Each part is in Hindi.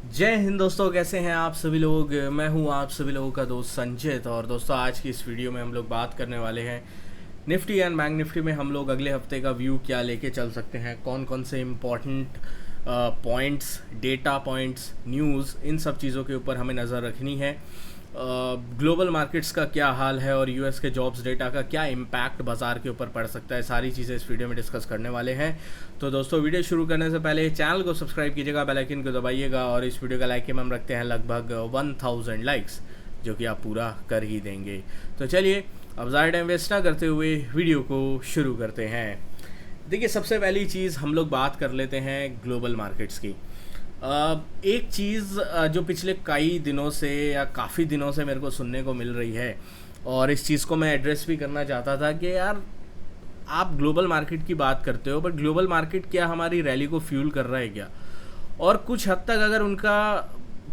जय हिंद दोस्तों, कैसे हैं आप सभी लोग। मैं हूं आप सभी लोगों का दोस्त संचित। और दोस्तों, आज की इस वीडियो में हम लोग बात करने वाले हैं निफ्टी एंड बैंक निफ्टी में हम लोग अगले हफ्ते का व्यू क्या लेके चल सकते हैं, कौन कौन से important points, data points, news, इन सब चीज़ों के ऊपर हमें नज़र रखनी है। ग्लोबल मार्केट्स का क्या हाल है और यूएस के जॉब्स डेटा का क्या इम्पैक्ट बाज़ार के ऊपर पड़ सकता है, सारी चीज़ें इस वीडियो में डिस्कस करने वाले हैं। तो दोस्तों, वीडियो शुरू करने से पहले चैनल को सब्सक्राइब कीजिएगा, बेल आइकन को दबाइएगा और इस वीडियो का लाइक की हम रखते हैं लगभग 1000 लाइक्स, जो कि आप पूरा कर ही देंगे। तो चलिए, अब ज़्यादा टाइम वेस्ट ना करते हुए वीडियो को शुरू करते हैं। देखिए, सबसे पहली चीज़ हम लोग बात कर लेते हैं ग्लोबल मार्केट्स की। एक चीज़ जो पिछले कई दिनों से या काफ़ी दिनों से मेरे को सुनने को मिल रही है, और इस चीज़ को मैं एड्रेस भी करना चाहता था कि यार, आप ग्लोबल मार्केट की बात करते हो, बट ग्लोबल मार्केट क्या हमारी रैली को फ्यूल कर रहा है क्या? और कुछ हद तक अगर उनका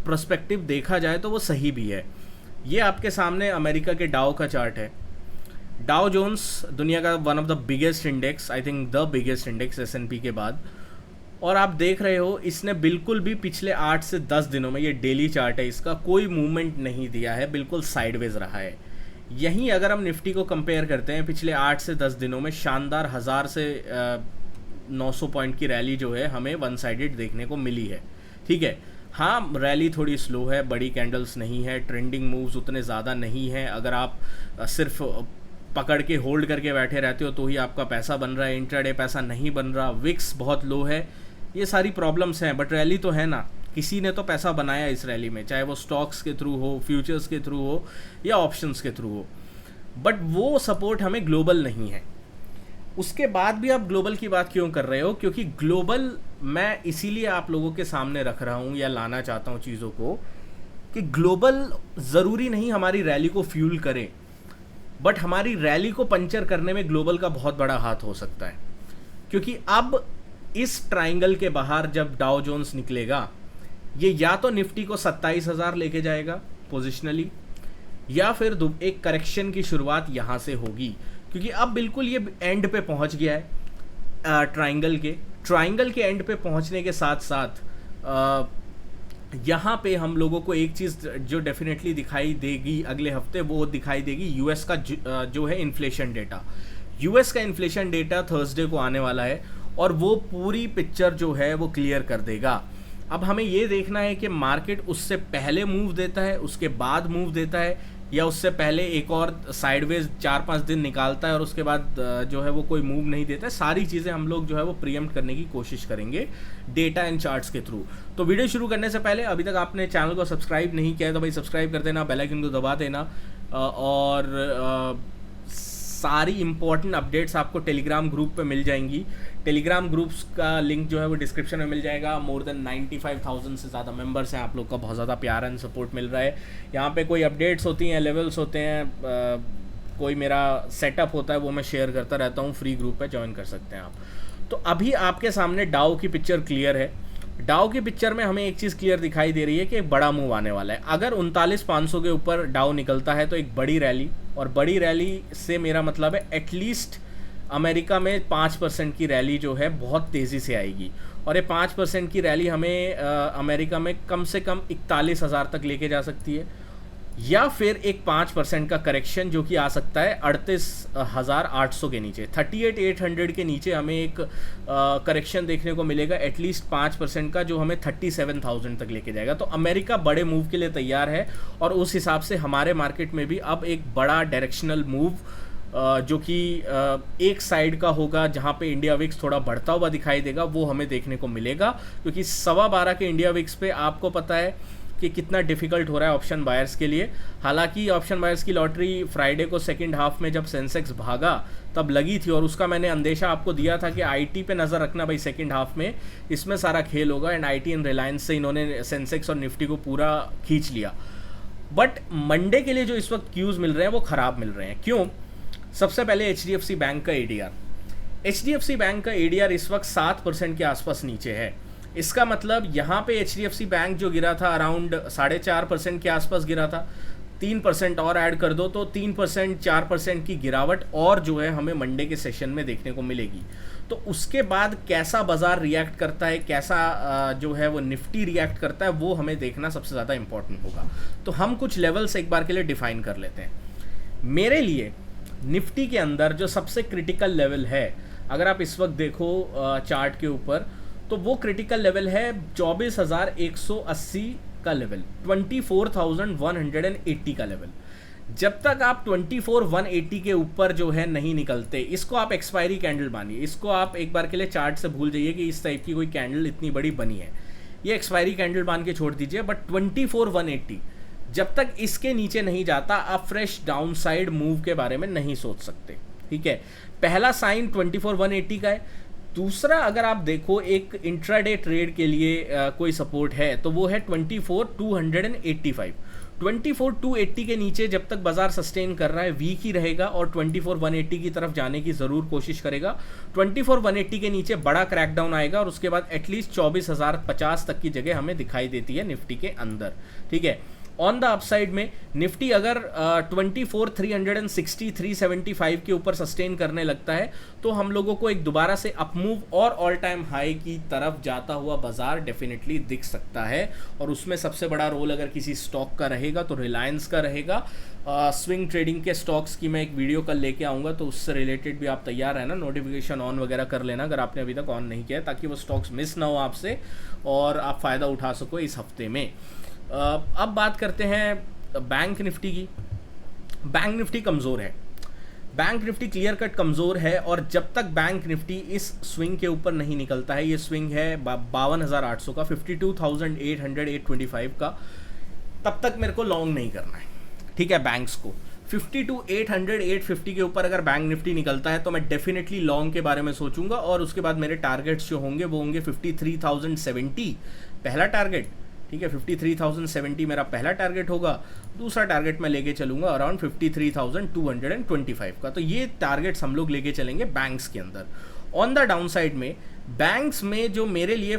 पर्सपेक्टिव देखा जाए तो वो सही भी है। ये आपके सामने अमेरिका के डाउ का चार्ट है। डाउ जोन्स दुनिया का one of the biggest index, I think the biggest index S&P के बाद। और आप देख रहे हो, इसने बिल्कुल भी पिछले 8 से 10 दिनों में, ये डेली चार्ट है, इसका कोई मूवमेंट नहीं दिया है, बिल्कुल साइडवेज रहा है। यहीं अगर हम निफ्टी को कंपेयर करते हैं, पिछले 8 से 10 दिनों में शानदार 1000 से 900 पॉइंट की रैली जो है हमें वन साइडेड देखने को मिली है। ठीक है, हाँ, रैली थोड़ी स्लो है, बड़ी कैंडल्स नहीं है, ट्रेंडिंग मूव्स उतने ज़्यादा नहीं हैं। अगर आप सिर्फ पकड़ के होल्ड करके बैठे रहते हो तो ही आपका पैसा बन रहा है, इंट्राडे पैसा नहीं बन रहा, विक्स बहुत लो है, ये सारी प्रॉब्लम्स हैं। बट रैली तो है ना, किसी ने तो पैसा बनाया इस रैली में, चाहे वो स्टॉक्स के थ्रू हो, फ्यूचर्स के थ्रू हो या ऑप्शंस के थ्रू हो। बट वो सपोर्ट हमें ग्लोबल नहीं है। उसके बाद भी आप ग्लोबल की बात क्यों कर रहे हो? क्योंकि ग्लोबल मैं इसीलिए आप लोगों के सामने रख रहा हूँ या लाना चाहता हूँ चीज़ों को, कि ग्लोबल ज़रूरी नहीं हमारी रैली को फ्यूल करे, बट हमारी रैली को पंचर करने में ग्लोबल का बहुत बड़ा हाथ हो सकता है। क्योंकि अब इस ट्राइंगल के बाहर जब डाउ जोन्स निकलेगा, ये या तो निफ्टी को 27,000 लेके जाएगा पोजिशनली, या फिर एक करेक्शन की शुरुआत यहाँ से होगी। क्योंकि अब बिल्कुल ये एंड पे पहुँच गया है। ट्राइंगल के एंड पे पहुँचने के साथ साथ यहाँ पे हम लोगों को एक चीज़ जो डेफिनेटली दिखाई देगी अगले हफ्ते, वो दिखाई देगी यूएस का जो है इन्फ्लेशन डेटा। यूएस का इन्फ्लेशन डेटा थर्सडे को आने वाला है और वो पूरी पिक्चर जो है वो क्लियर कर देगा। अब हमें ये देखना है कि मार्केट उससे पहले मूव देता है, उसके बाद मूव देता है, या उससे पहले एक और साइडवेज 4-5 दिन निकालता है और उसके बाद जो है वो कोई मूव नहीं देता है। सारी चीज़ें हम लोग जो है वो प्रीएम्प्ट करने की कोशिश करेंगे डेटा एंड चार्ट्स के थ्रू। तो वीडियो शुरू करने से पहले अभी तक आपने चैनल को सब्सक्राइब नहीं किया है तो भाई सब्सक्राइब कर देना, बेल आइकन को दबा देना। और सारी इंपॉर्टेंट अपडेट्स आपको टेलीग्राम ग्रुप पे मिल जाएंगी। टेलीग्राम ग्रुप्स का लिंक जो है वो डिस्क्रिप्शन में मिल जाएगा। मोर देन 95,000 से ज़्यादा मेंबर्स हैं, आप लोग का बहुत ज़्यादा प्यार एंड सपोर्ट मिल रहा है। यहाँ पे कोई अपडेट्स होती हैं, लेवल्स होते हैं, कोई मेरा सेटअप होता है, वो मैं शेयर करता रहता हूँ। फ्री ग्रुप पे ज्वाइन कर सकते हैं आप। तो अभी आपके सामने डाउ की पिक्चर क्लियर है। डाउ की पिक्चर में हमें एक चीज़ क्लियर दिखाई दे रही है कि एक बड़ा मूव आने वाला है। अगर 39,500 के ऊपर डाउ निकलता है तो एक बड़ी रैली, और बड़ी रैली से मेरा मतलब है एटलीस्ट अमेरिका में 5% की रैली जो है बहुत तेज़ी से आएगी। और ये 5% की रैली हमें अमेरिका में कम से कम 41,000 तक लेके जा सकती है, या फिर एक 5% का करेक्शन जो कि आ सकता है 38,800 के नीचे, 38,800 के नीचे हमें एक करेक्शन देखने को मिलेगा एटलीस्ट 5% का, जो हमें 37,000 तक लेके जाएगा। तो अमेरिका बड़े मूव के लिए तैयार है, और उस हिसाब से हमारे मार्केट में भी अब एक बड़ा डायरेक्शनल मूव जो कि एक साइड का होगा, जहाँ पे इंडिया विक्स थोड़ा बढ़ता हुआ दिखाई देगा, वो हमें देखने को मिलेगा। क्योंकि 12.25 के इंडिया विक्स पे आपको पता है कि कितना डिफ़िकल्ट हो रहा है ऑप्शन बायर्स के लिए। हालांकि ऑप्शन बायर्स की लॉटरी फ्राइडे को सेकंड हाफ में जब सेंसेक्स भागा तब लगी थी, और उसका मैंने अंदेशा आपको दिया था कि आईटी पे नज़र रखना भाई, सेकंड हाफ में इसमें सारा खेल होगा। एंड आईटी एंड रिलायंस से इन्होंने सेंसेक्स और निफ्टी को पूरा खींच लिया। बट मंडे के लिए जो इस वक्त क्यूज़ मिल रहे हैं वो ख़राब मिल रहे हैं। क्यों? सबसे पहले HDFC बैंक का ADR, HDFC बैंक का ADR इस वक्त 7% के आसपास नीचे है। इसका मतलब यहाँ पे HDFC बैंक जो गिरा था अराउंड 4.5% के आसपास गिरा था, 3% और ऐड कर दो तो 3% 4% की गिरावट और जो है हमें मंडे के सेशन में देखने को मिलेगी। तो उसके बाद कैसा बाजार रिएक्ट करता है, कैसा जो है वो निफ्टी रिएक्ट करता है, वो हमें देखना सबसे ज़्यादा इंपॉर्टेंट होगा। तो हम कुछ लेवल्स एक बार के लिए डिफाइन कर लेते हैं। मेरे लिए निफ्टी के अंदर जो सबसे क्रिटिकल लेवल है, अगर आप इस वक्त देखो चार्ट के ऊपर, तो वो क्रिटिकल लेवल है 24,180 का लेवल, 24,180 का लेवल। जब तक आप 24,180 के ऊपर जो है नहीं निकलते, इसको आप एक्सपायरी कैंडल मानिए, इसको आप एक बार के लिए चार्ट से भूल जाइए कि इस टाइप की कोई कैंडल इतनी बड़ी बनी है, ये एक्सपायरी कैंडल मान के छोड़ दीजिए। बट 24,180 जब तक इसके नीचे नहीं जाता, आप फ्रेश डाउनसाइड मूव के बारे में नहीं सोच सकते, ठीक है। पहला साइन 24,180 का है। दूसरा, अगर आप देखो एक इंट्राडे ट्रेड के लिए कोई सपोर्ट है तो वो है 24,285। 24,280 के नीचे जब तक बाजार सस्टेन कर रहा है वीक ही रहेगा और 24,180 की तरफ जाने की ज़रूर कोशिश करेगा। 24,180 के नीचे बड़ा क्रैकडाउन आएगा और उसके बाद एटलीस्ट 24,050 तक की जगह हमें दिखाई देती है निफ्टी के अंदर, ठीक है। ऑन द अपसाइड में निफ्टी अगर 24,360 375 के ऊपर सस्टेन करने लगता है तो हम लोगों को एक दोबारा से अपमूव और ऑल टाइम हाई की तरफ जाता हुआ बाजार डेफिनेटली दिख सकता है। और उसमें सबसे बड़ा रोल अगर किसी स्टॉक का रहेगा तो रिलायंस का रहेगा। स्विंग ट्रेडिंग के स्टॉक्स की मैं एक वीडियो कल लेके आऊँगा, तो उससे रिलेटेड भी आप तैयार रहना, नोटिफिकेशन ऑन वगैरह कर लेना अगर आपने अभी तक ऑन नहीं किया है, ताकि वो स्टॉक्स मिस ना हो आपसे और आप फ़ायदा उठा सको इस हफ्ते में। अब बात करते हैं बैंक निफ्टी की। बैंक निफ्टी कमज़ोर है, बैंक निफ्टी क्लियर कट कमज़ोर है। और जब तक बैंक निफ्टी इस स्विंग के ऊपर नहीं निकलता है, ये स्विंग है 52,800 का, 52,800-825 का, तब तक मेरे को लॉन्ग नहीं करना है, ठीक है। बैंक्स को 52,800-850 के ऊपर अगर बैंक निफ्टी निकलता है तो मैं डेफिनेटली लॉन्ग के बारे में सोचूंगा। और उसके बाद मेरे टारगेट्स जो होंगे वो होंगे 53,070 पहला टारगेट, ठीक है। 53,070 मेरा पहला टारगेट होगा। दूसरा टारगेट मैं लेके चलूंगा अराउंड 53,225 का। तो ये टारगेट्स हम लोग लेके चलेंगे बैंक्स के अंदर। ऑन द डाउन साइड में बैंक्स में जो मेरे लिए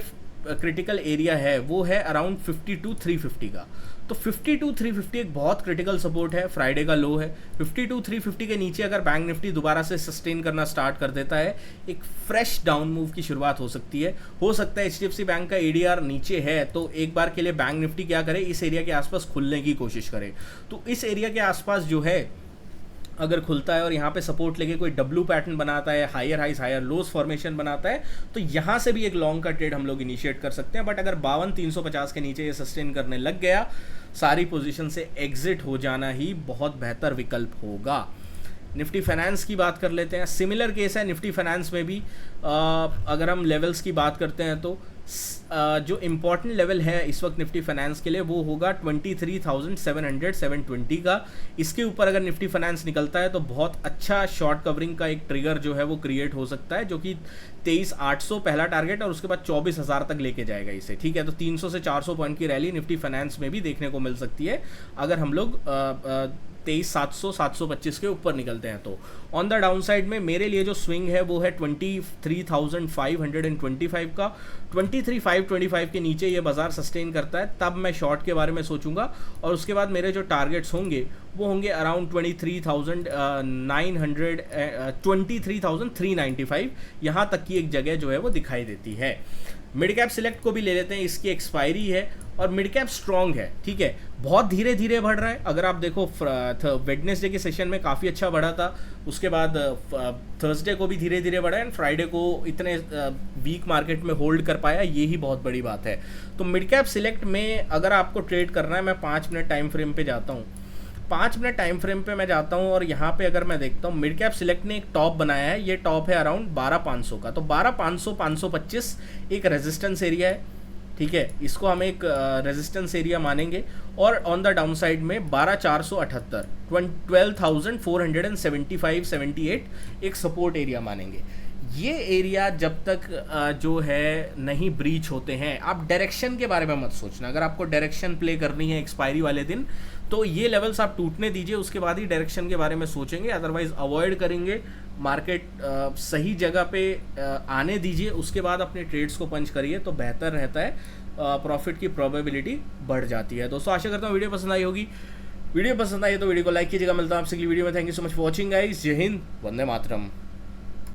क्रिटिकल एरिया है वो है अराउंड 52,350 का। तो 52,350 एक बहुत क्रिटिकल सपोर्ट है, फ्राइडे का लो है। 52,350 के नीचे अगर बैंक निफ्टी दोबारा से सस्टेन करना स्टार्ट कर देता है, एक फ्रेश डाउन मूव की शुरुआत हो सकती है। हो सकता है HDFC बैंक का ADR नीचे है तो एक बार के लिए बैंक निफ्टी क्या करे, इस एरिया के आसपास खुलने की कोशिश करे। तो इस एरिया के आसपास जो है अगर खुलता है और यहाँ पे सपोर्ट लेके कोई डब्ल्यू पैटर्न बनाता है, higher highs higher lows formation बनाता है, तो यहाँ से भी एक लॉन्ग का ट्रेड हम लोग इनिशिएट कर सकते हैं। बट अगर 52,350 के नीचे ये सस्टेन करने लग गया, सारी पोजीशन से एग्जिट हो जाना ही बहुत बेहतर विकल्प होगा। निफ्टी फाइनेंस की बात कर लेते हैं। सिमिलर केस है निफ्टी फाइनेंस में भी। अगर हम लेवल्स की बात करते हैं तो जो इम्पॉर्टेंट लेवल है इस वक्त निफ्टी फाइनेंस के लिए वो होगा 23,700-720 का। इसके ऊपर अगर निफ्टी फाइनेंस निकलता है तो बहुत अच्छा शॉर्ट कवरिंग का एक ट्रिगर जो है वो क्रिएट हो सकता है, जो कि 23,800 पहला टारगेट और उसके बाद 24,000 तक लेके जाएगा इसे, ठीक है। तो 300 से 400 पॉइंट की रैली निफ्टी फाइनेंस में भी देखने को मिल सकती है अगर हम लोग 23,700-725 के ऊपर निकलते हैं तो। ऑन द डाउन साइड में मेरे लिए जो स्विंग है वो है 23,525 का। 23,525 के नीचे ये बाजार सस्टेन करता है तब मैं शॉर्ट के बारे में सोचूंगा। और उसके बाद मेरे जो टारगेट्स होंगे वो होंगे अराउंड 23,395, यहाँ तक की एक जगह जो है वो दिखाई देती है। मिड कैप सिलेक्ट को भी ले लेते हैं, इसकी एक्सपायरी है और मिड कैप स्ट्रॉन्ग है, ठीक है। बहुत धीरे धीरे बढ़ रहा है। अगर आप देखो वेडनेसडे के सेशन में काफ़ी अच्छा बढ़ा था, उसके बाद थर्सडे को भी धीरे धीरे बढ़ा है एंड फ्राइडे को इतने वीक मार्केट में होल्ड कर पाया, ये ही बहुत बड़ी बात है। तो मिड कैप सिलेक्ट में अगर आपको ट्रेड करना है, मैं 5 मिनट टाइम फ्रेम पे जाता हूँ। 5 मिनट टाइम फ्रेम पे मैं जाता हूँ और यहाँ पे अगर मैं देखता हूँ मिड कैप सिलेक्ट ने एक टॉप बनाया है, ये टॉप है अराउंड 12,500 का। तो 12,500 525 एक रेजिस्टेंस एरिया है, ठीक है। इसको हम एक रेजिस्टेंस एरिया मानेंगे। और ऑन द डाउन साइड में 12,478 12,475-78 एक सपोर्ट एरिया मानेंगे। ये एरिया जब तक जो है नहीं ब्रीच होते हैं, आप डायरेक्शन के बारे में मत सोचना। अगर आपको डायरेक्शन प्ले करनी है एक्सपायरी वाले दिन तो ये लेवल्स आप टूटने दीजिए, उसके बाद ही डायरेक्शन के बारे में सोचेंगे, अदरवाइज अवॉइड करेंगे। मार्केट सही जगह पे आने दीजिए, उसके बाद अपने ट्रेड्स को पंच करिए तो बेहतर रहता है, प्रॉफिट की प्रोबेबिलिटी बढ़ जाती है। दोस्तों आशा करता हूँ वीडियो पसंद आई होगी। वीडियो पसंद आई तो वीडियो को लाइक कीजिएगा। मिलता हूं आपसे अगली वीडियो में। Thank you so much for watching guys. जय हिंद, वंदे मातरम।